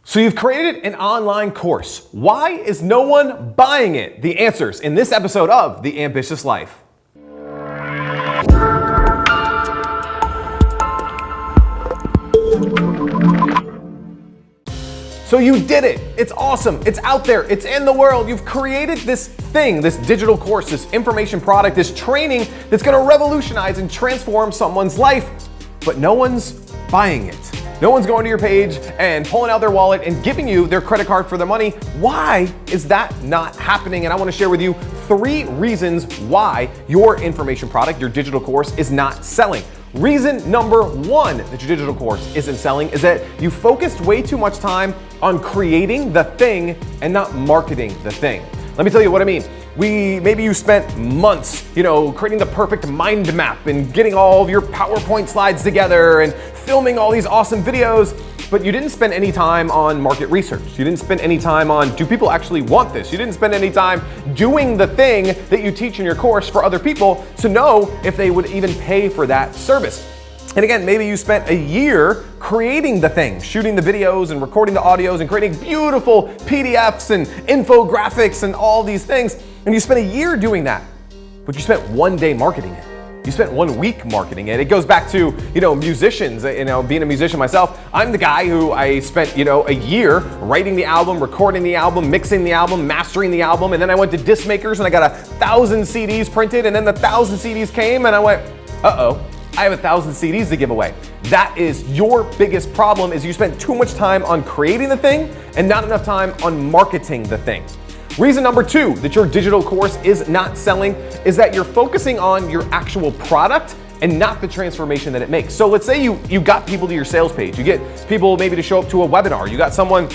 So you've created an online course. Why is no one buying it? The answers in this episode of The Ambitious Life. So you did it. It's awesome. It's out there. It's in the world. You've created this thing, this digital course, this information product, this training that's going to revolutionize and transform someone's life, but no one's buying it. No one's going to your page and pulling out their wallet and giving you their credit card for their money. Why is that not happening? And I want to share with you 3 reasons why your information product, your digital course, is not selling. Reason number 1 that your digital course isn't selling is that you focused way too much time on creating the thing and not marketing the thing. Let me tell you what I mean. Maybe you spent months, creating the perfect mind map and getting all of your PowerPoint slides together and filming all these awesome videos, but you didn't spend any time on market research. You didn't spend any time on, do people actually want this? You didn't spend any time doing the thing that you teach in your course for other people to know if they would even pay for that service. And again, maybe you spent a year creating the thing, shooting the videos and recording the audios and creating beautiful PDFs and infographics and all these things. And you spent a year doing that, but you spent 1 day marketing it. You spent 1 week marketing it. It goes back to, musicians, being a musician myself. I'm the guy who I spent, a year writing the album, recording the album, mixing the album, mastering the album. And then I went to disc makers and I got 1,000 CDs printed. And then the 1,000 CDs came and I went, uh-oh. I have 1,000 CDs to give away. That is your biggest problem, is you spend too much time on creating the thing and not enough time on marketing the thing. Reason number 2 that your digital course is not selling is that you're focusing on your actual product and not the transformation that it makes. So let's say you got people to your sales page. You get people maybe to show up to a webinar. You got someone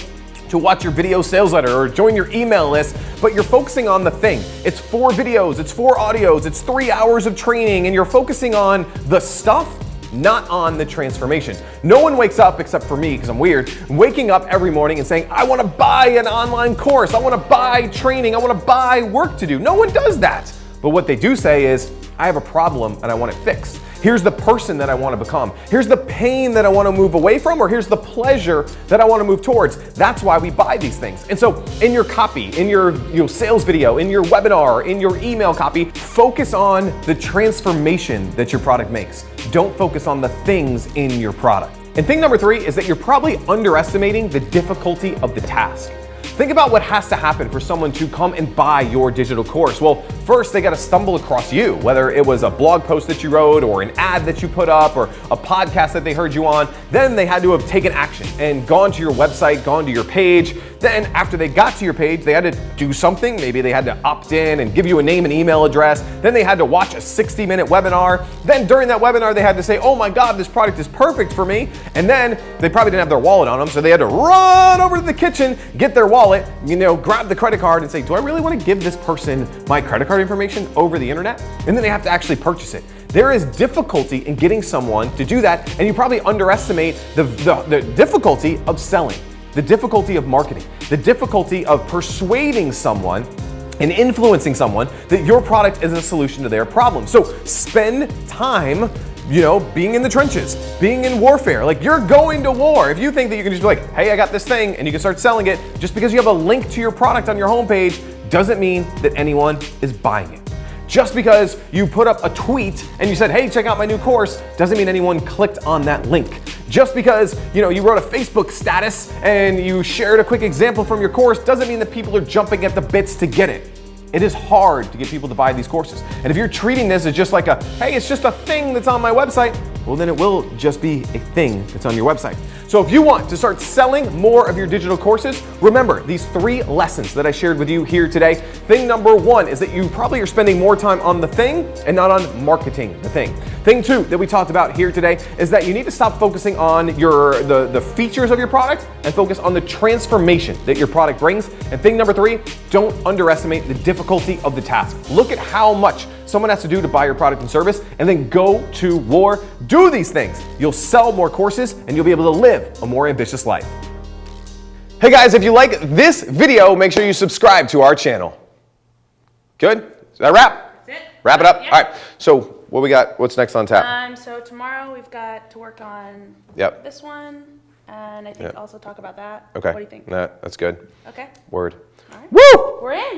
to watch your video sales letter or join your email list, but you're focusing on the thing. It's 4 videos, it's 4 audios, it's 3 hours of training, and you're focusing on the stuff, not on the transformation. No one wakes up, except for me, because I'm weird, waking up every morning and saying, I want to buy an online course, I want to buy training, I want to buy work to do. No one does that. But what they do say is, I have a problem and I want it fixed. Here's the person that I want to become. Here's the pain that I want to move away from, or here's the pleasure that I want to move towards. That's why we buy these things. And so in your copy, in your sales video, in your webinar, in your email copy, focus on the transformation that your product makes. Don't focus on the things in your product. And thing number 3 is that you're probably underestimating the difficulty of the task. Think about what has to happen for someone to come and buy your digital course. Well, first they got to stumble across you, whether it was a blog post that you wrote or an ad that you put up or a podcast that they heard you on. Then they had to have taken action and gone to your website, gone to your page. Then after they got to your page, they had to do something. Maybe they had to opt in and give you a name and email address. Then they had to watch a 60-minute webinar. Then during that webinar, they had to say, oh my God, this product is perfect for me. And then they probably didn't have their wallet on them, so they had to run over to the kitchen, get their wallet, grab the credit card and say, do I really want to give this person my credit card information over the internet? And then they have to actually purchase it. There is difficulty in getting someone to do that, and you probably underestimate the difficulty of selling, the difficulty of marketing, the difficulty of persuading someone and influencing someone that your product is a solution to their problem. So spend time being in the trenches, being in warfare. Like, you're going to war. If you think that you can just be like, hey, I got this thing, and you can start selling it, just because you have a link to your product on your homepage doesn't mean that anyone is buying it. Just because you put up a tweet and you said, hey, check out my new course, doesn't mean anyone clicked on that link. Just because you wrote a Facebook status and you shared a quick example from your course doesn't mean that people are jumping at the bits to get it. It is hard to get people to buy these courses. And if you're treating this as just like hey, it's just a thing that's on my website, well, then it will just be a thing that's on your website. So if you want to start selling more of your digital courses, remember these 3 lessons that I shared with you here today. Thing number 1 is that you probably are spending more time on the thing and not on marketing the thing. Thing 2 that we talked about here today is that you need to stop focusing on the features of your product and focus on the transformation that your product brings. And thing number 3, don't underestimate the difficulty of the task. Look at how much someone has to do to buy your product and service, and then go to war. Do these things. You'll sell more courses and you'll be able to live a more ambitious life. Hey guys, if you like this video, make sure you subscribe to our channel. Good? Is that a wrap? That's it. Wrap it up? Yep. All right. So what's next on tap? So tomorrow we've got to work on Yep. this one, and I think also talk about that. Okay. What do you think? That's good. Okay. Word. All right. Woo! We're in.